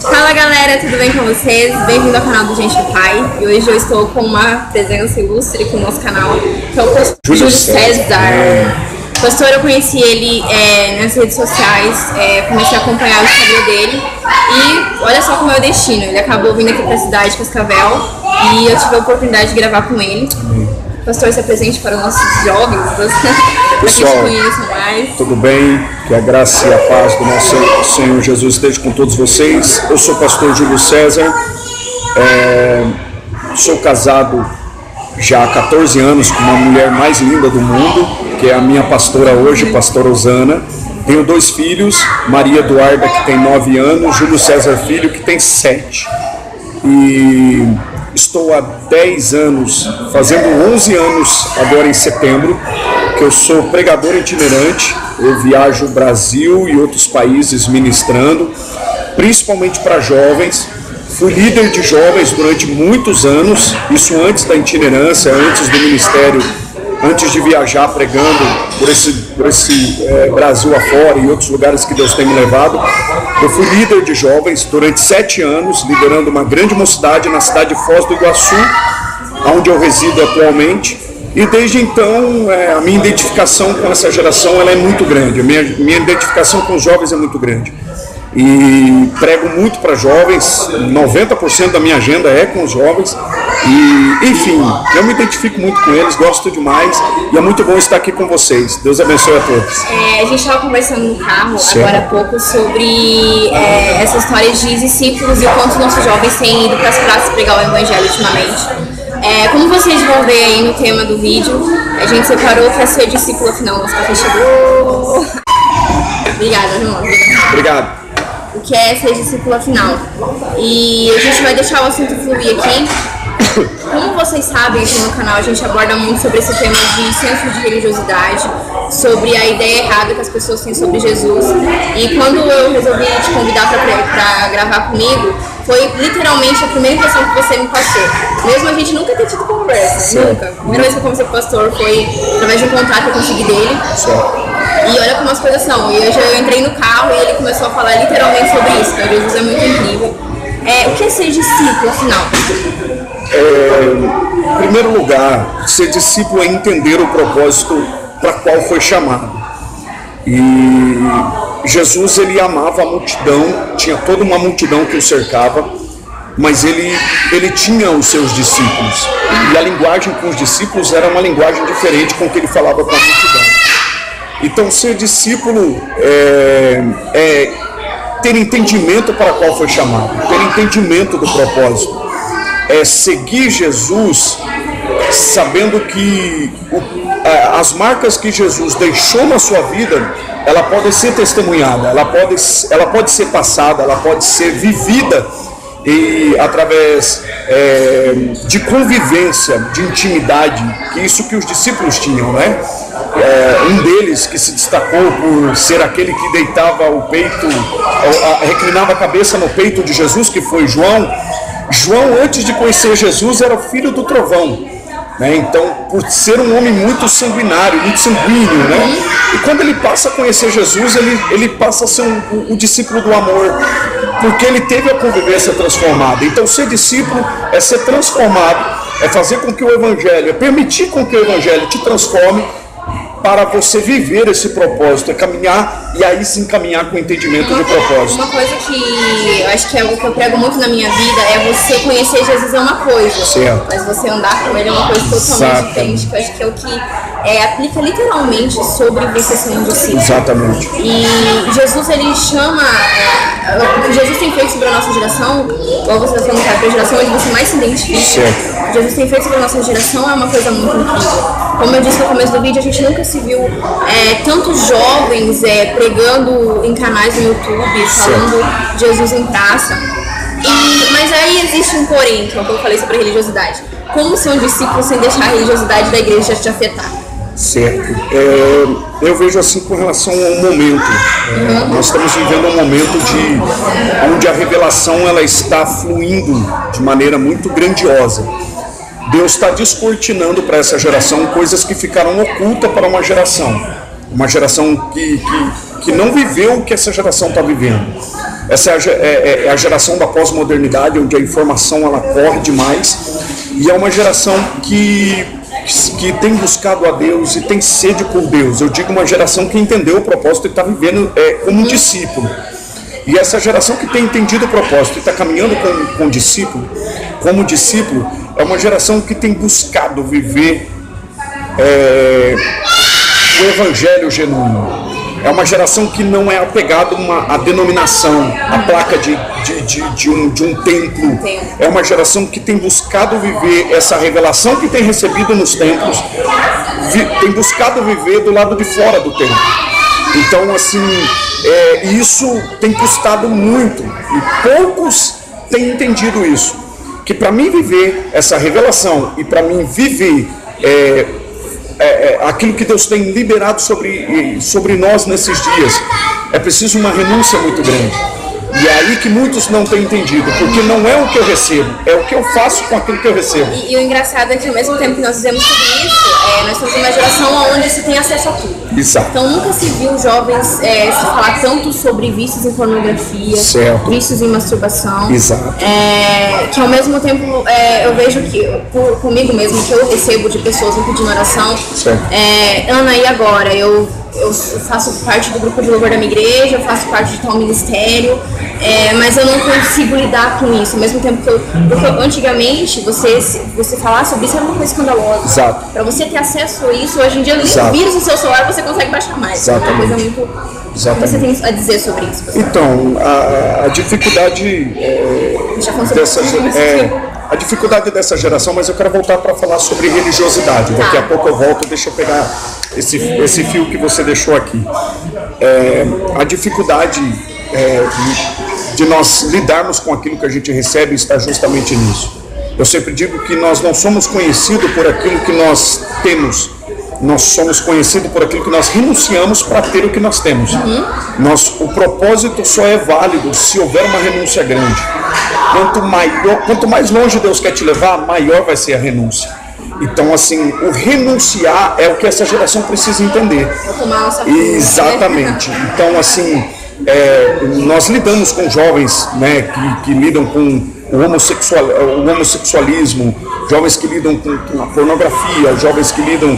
Fala galera, tudo bem com vocês? Bem-vindo ao canal do Gente do Pai. E hoje eu estou com uma presença ilustre aqui no nosso canal, que é o pastor Júlio César. Pastor, eu conheci ele nas redes sociais, comecei a acompanhar o Instagram dele e olha só como é o destino. Ele acabou vindo aqui para a cidade de Cascavel e eu tive a oportunidade de gravar com ele. Pastor, se apresente para os nossos jovens, para que te conheçam mais. Tudo bem? Que a graça e a paz do nosso Senhor Jesus esteja com todos vocês. Eu sou o pastor Júlio César, sou casado já há 14 anos com uma mulher mais linda do mundo, que é a minha pastora hoje, pastora Osana. Tenho 2 filhos, Maria Eduarda, que tem 9 anos, Júlio César Filho, que tem 7. E estou há 10 anos, fazendo 11 anos agora em setembro, que eu sou pregador itinerante. Eu viajo o Brasil e outros países ministrando, principalmente para jovens. Fui líder de jovens durante muitos anos, isso antes da itinerância, antes do ministério, antes de viajar pregando por esse Brasil afora e outros lugares que Deus tem me levado. Eu fui líder de jovens durante 7 anos, liderando uma grande mocidade na cidade de Foz do Iguaçu, onde eu resido atualmente. E desde então, a minha identificação com essa geração ela é muito grande, a minha identificação com os jovens é muito grande. E prego muito para jovens, 90% da minha agenda é com os jovens. E, enfim, eu me identifico muito com eles, gosto demais e é muito bom estar aqui com vocês. Deus abençoe a todos. A gente estava conversando no carro agora há pouco sobre essa história de discípulos e o quanto nossos jovens têm ido para as praças pregar o evangelho ultimamente. Como vocês vão ver aí no tema do vídeo, a gente separou para ser discípulo final. Nosso café chegou. Obrigada, irmão. Obrigado. O que é ser discípula final. E a gente vai deixar o assunto fluir aqui. Como vocês sabem, aqui no canal a gente aborda muito sobre esse tema de senso de religiosidade, sobre a ideia errada que as pessoas têm sobre Jesus. E quando eu resolvi te convidar para gravar comigo, foi literalmente a primeira impressão que você me passou. Mesmo a gente nunca ter tido conversa, nunca. A primeira vez que eu conversei com o pastor foi através de um contato que eu consegui dele. E olha como as coisas são. E eu entrei no carro e ele começou a falar literalmente sobre isso. Então, Jesus é muito incrível. O que é ser discípulo, afinal? Em primeiro lugar, ser discípulo é entender o propósito para qual foi chamado. E Jesus, ele amava a multidão, tinha toda uma multidão que o cercava, mas ele tinha os seus discípulos. E a linguagem com os discípulos era uma linguagem diferente com que ele falava com a multidão. Então, ser discípulo é ter entendimento para qual foi chamado, ter entendimento do propósito. É seguir Jesus sabendo que as marcas que Jesus deixou na sua vida, ela pode ser testemunhada, ela pode ser passada, ela pode ser vivida e através de convivência, de intimidade, que isso que os discípulos tinham, né? Um deles que se destacou por ser aquele que deitava o peito, reclinava a cabeça no peito de Jesus, que foi João. João, antes de conhecer Jesus, era filho do trovão, né? Então, por ser um homem muito sanguinário, muito sanguíneo, né? E quando ele passa a conhecer Jesus, ele passa a ser um discípulo do amor, porque ele teve a convivência transformada. Então, ser discípulo é ser transformado, é fazer com que o Evangelho, é permitir com que o Evangelho te transforme para você viver esse propósito, é caminhar e aí se encaminhar com o entendimento do propósito. Uma coisa que eu acho que é algo que eu prego muito na minha vida é você conhecer Jesus é uma coisa, certo, mas você andar com ele é uma coisa totalmente diferente, que eu acho que é o que aplica literalmente sobre você ser um discípulo. Exatamente. E Jesus, ele chama, o que Jesus tem feito sobre a nossa geração, igual você está falando que é a geração onde você mais se identifica, certo. O que Jesus tem feito sobre a nossa geração é uma coisa muito incrível. Como eu disse no começo do vídeo, a gente nunca se viu tantos jovens pregando em canais no YouTube, falando de Jesus em praça. Mas aí existe um porém, que é o que eu falei sobre a religiosidade. Como ser um discípulo sem deixar a religiosidade da igreja te afetar? Certo. Eu vejo assim com relação ao momento. Nós estamos vivendo um momento onde a revelação ela está fluindo de maneira muito grandiosa. Deus está descortinando para essa geração coisas que ficaram ocultas para uma geração que que não viveu o que essa geração está vivendo. Essa é a geração da pós-modernidade, onde a informação ela corre demais, e é uma geração que tem buscado a Deus e tem sede por Deus. Eu digo uma geração que entendeu o propósito e está vivendo como um discípulo. E essa geração que tem entendido o propósito e está caminhando como discípulo, é uma geração que tem buscado viver o evangelho genuíno. É uma geração que não é apegada à denominação, à placa de um templo. É uma geração que tem buscado viver essa revelação que tem recebido nos templos, tem buscado viver do lado de fora do templo. Então, assim, isso tem custado muito e poucos têm entendido isso. Que para mim viver essa revelação e para mim viver aquilo que Deus tem liberado sobre nós nesses dias, é preciso uma renúncia muito grande. E é aí que muitos não têm entendido, porque não é o que eu recebo, é o que eu faço com aquilo que eu recebo. E o engraçado é que ao mesmo tempo que nós dizemos tudo isso, nós estamos em uma geração onde se tem acesso a tudo. Exato. Então nunca se viu jovens se falar tanto sobre vícios em pornografia, certo, vícios em masturbação. Exato. Que ao mesmo tempo eu vejo que, comigo mesmo, que eu recebo de pessoas me pedindo oração. Certo. Ana, e agora? Eu faço parte do grupo de louvor da minha igreja, eu faço parte de tal ministério, mas eu não consigo lidar com isso. Ao mesmo tempo que porque antigamente você falar sobre isso era uma coisa escandalosa. Exato. Para você ter acesso a isso, hoje em dia, nem vírus no seu celular você consegue baixar mais. Exatamente. É uma coisa muito. Exatamente. O que você tem a dizer sobre isso, pessoal? Então, a dificuldade a dificuldade dessa geração, mas eu quero voltar para falar sobre religiosidade. Daqui a pouco eu volto, deixa eu pegar esse fio que você deixou aqui. A dificuldade de nós lidarmos com aquilo que a gente recebe está justamente nisso. Eu sempre digo que nós não somos conhecidos por aquilo que nós temos, nós somos conhecidos por aquilo que nós renunciamos para ter o que nós temos. O propósito só é válido se houver uma renúncia grande. Quanto mais longe Deus quer te levar, maior vai ser a renúncia. Então, assim, o renunciar é o que essa geração precisa entender. Exatamente. Então, assim, nós lidamos com jovens, né, que lidam com o homossexualismo, jovens que lidam com a pornografia, jovens que lidam,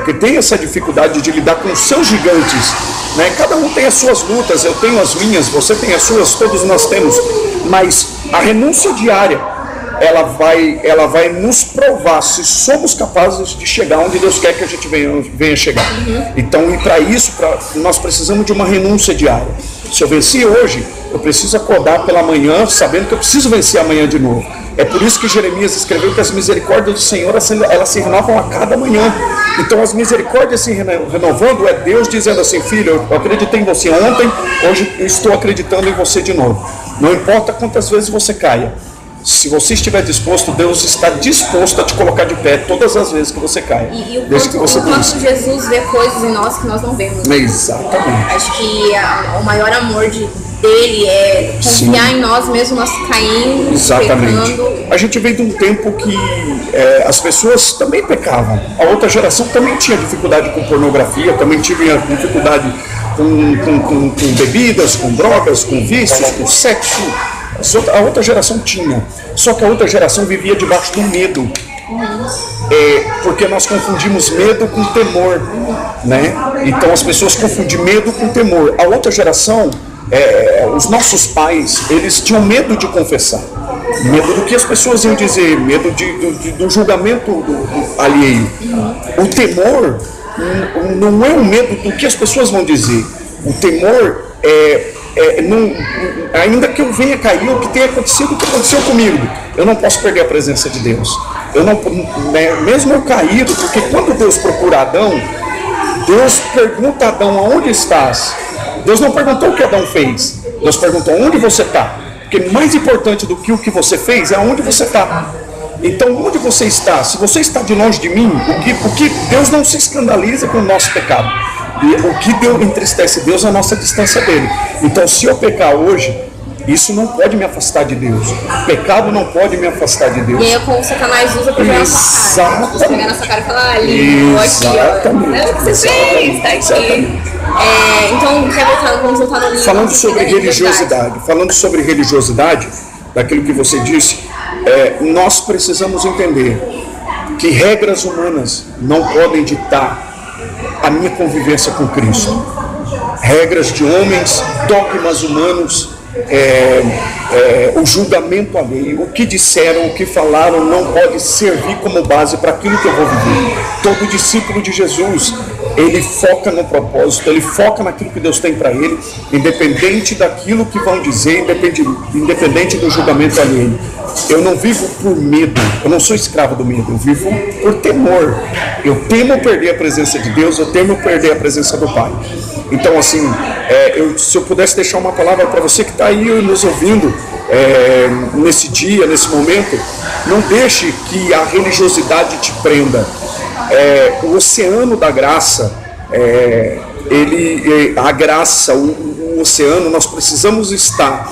que têm essa dificuldade de lidar com os seus gigantes, né? Cada um tem as suas lutas, eu tenho as minhas, você tem as suas, todos nós temos, mas a renúncia diária, ela vai nos provar se somos capazes de chegar onde Deus quer que a gente venha chegar. Então, e para isso, nós precisamos de uma renúncia diária. Se eu venci hoje, eu preciso acordar pela manhã sabendo que eu preciso vencer amanhã de novo. É por isso que Jeremias escreveu que as misericórdias do Senhor, elas se renovam a cada manhã. Então as misericórdias se renovando é Deus dizendo assim: filho, eu acreditei em você ontem, hoje eu estou acreditando em você de novo. Não importa quantas vezes você caia, se você estiver disposto, Deus está disposto a te colocar de pé todas as vezes que você caia. E o quanto Jesus vê coisas em nós que nós não vemos. Exatamente. Acho que o maior amor dele é confiar em nós mesmo, nós caindo, exatamente, pecando. A gente veio de um tempo que as pessoas também pecavam. A outra geração também tinha dificuldade com pornografia, também tinha dificuldade com bebidas, com drogas, com vícios, com sexo. A outra geração tinha, só que a outra geração vivia debaixo do medo, porque nós confundimos medo com temor, né? Então as pessoas confundem medo com temor. A outra geração, os nossos pais, eles tinham medo de confessar, medo do que as pessoas iam dizer, medo do julgamento alheio. O temor não é um medo do que as pessoas vão dizer. O temor ainda que eu venha cair, o que tem acontecido, o que aconteceu comigo, eu não posso perder a presença de Deus. Eu não, mesmo eu caído, porque quando Deus procura Adão, Deus pergunta a Adão: aonde estás? Deus não perguntou o que Adão fez, Deus perguntou: onde você está? Porque mais importante do que o que você fez é aonde você está. Então, onde você está? Se você está de longe de mim, o que Deus não se escandaliza com o nosso pecado. E o que entristece Deus é a nossa distância dele. Então, se eu pecar hoje, isso não pode me afastar de Deus. O pecado não pode me afastar de Deus. E aí, como o Satanás usa para jogar na sua cara. Você pegar na sua cara e falar: ali, aqui, ó. Não, o que você fez? Tá aqui. Então, vamos voltar no livro. Falando sobre religiosidade, daquilo que você disse, nós precisamos entender que regras humanas não podem ditar a minha convivência com Cristo. Regras de homens, dogmas humanos, o julgamento alheio, o que disseram, o que falaram, não pode servir como base para aquilo que eu vou viver. Todo discípulo de Jesus, ele foca no propósito, ele foca naquilo que Deus tem para ele, independente daquilo que vão dizer, independente do julgamento alheio. Eu não vivo por medo, eu não sou escravo do medo, eu vivo por temor. Eu temo perder a presença de Deus, eu temo perder a presença do Pai. Então, assim, se eu pudesse deixar uma palavra para você que está aí nos ouvindo, nesse dia, nesse momento, não deixe que a religiosidade te prenda. O oceano da graça, a graça, o oceano, nós precisamos estar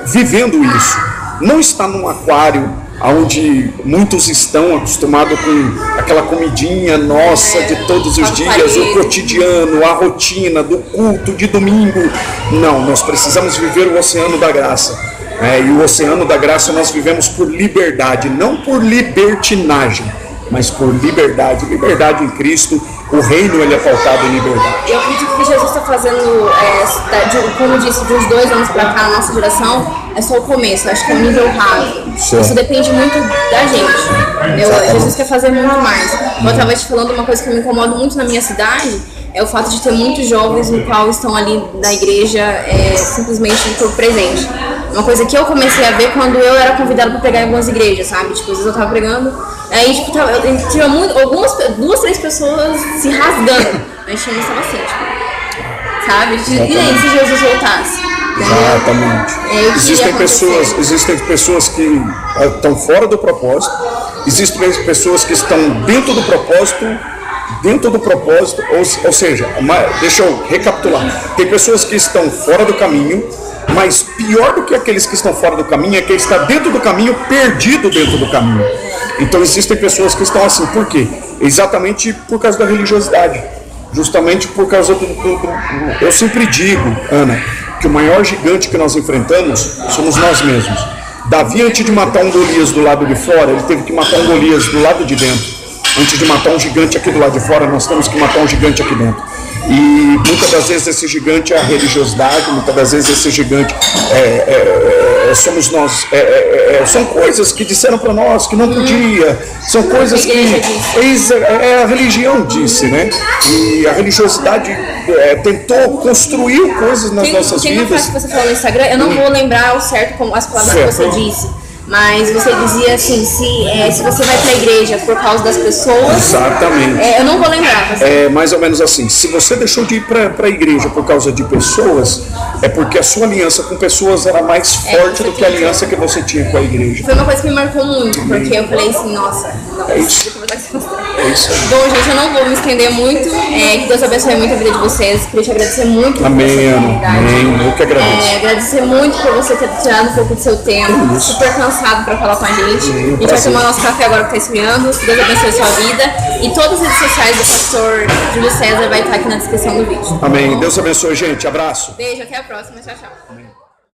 vivendo isso. Não está num aquário onde muitos estão acostumados com aquela comidinha nossa de todos os dias, o cotidiano, a rotina do culto de domingo. Não, nós precisamos viver o oceano da graça. E o oceano da graça nós vivemos por liberdade, não por libertinagem, mas por liberdade. Liberdade em Cristo, o reino ele é pautado em liberdade. Eu acredito que Jesus está fazendo, como disse, de uns 2 anos para cá na nossa geração, é só o começo, acho que é um nível raso. Isso depende muito da gente. Jesus quer fazer muito mais. Eu estava te falando uma coisa que me incomoda muito na minha cidade, é o fato de ter muitos jovens no qual estão ali na igreja simplesmente por presente. Uma coisa que eu comecei a ver quando eu era convidada para pregar em algumas igrejas, sabe? Tipo, às vezes eu tava pregando, aí tipo, eu tinha 2, 3 pessoas se rasgando, mas tinha estava assim, tipo, sabe? E aí, se Jesus voltasse? Exatamente. Existem pessoas que estão fora do propósito, existem pessoas que estão dentro do propósito, ou seja, deixa eu recapitular. Tem pessoas que estão fora do caminho, mas pior do que aqueles que estão fora do caminho é quem está dentro do caminho, perdido dentro do caminho. Então existem pessoas que estão assim, por quê? Exatamente por causa da religiosidade, justamente por causa eu sempre digo, Ana, que o maior gigante que nós enfrentamos somos nós mesmos. Davi, antes de matar um Golias do lado de fora, ele teve que matar um Golias do lado de dentro. Antes de matar um gigante aqui do lado de fora, nós temos que matar um gigante aqui dentro. E muitas das vezes esse gigante é a religiosidade, muitas das vezes esse gigante somos nós. São coisas que disseram para nós que não podia, são coisas que a religião disse, né? E a religiosidade tentou construir coisas nas nossas vidas. Tem uma frase que você falou no Instagram, eu não vou lembrar ao certo como as palavras que você disse. Mas você dizia assim, se você vai para a igreja por causa das pessoas... Exatamente. Eu não vou lembrar. É mais ou menos assim, se você deixou de ir para a igreja por causa de pessoas, é porque a sua aliança com pessoas era mais forte do que a aliança que você tinha com a igreja. Foi uma coisa que me marcou muito, porque eu falei assim, nossa, é isso. É isso. Bom, gente, eu não vou me estender muito, que Deus abençoe muito a vida de vocês, queria te agradecer muito por Amém, Ana. Eu que agradeço. Agradecer muito por você ter tirado um pouco do seu tempo, super cansado para falar com a gente. A gente vai tomar nosso café agora que está esfriando. Deus abençoe a sua vida. E todas as redes sociais do pastor Júlio César vai estar aqui na descrição do vídeo. Amém. Deus abençoe, gente. Abraço. Beijo, até a próxima. Tchau, tchau. Amém.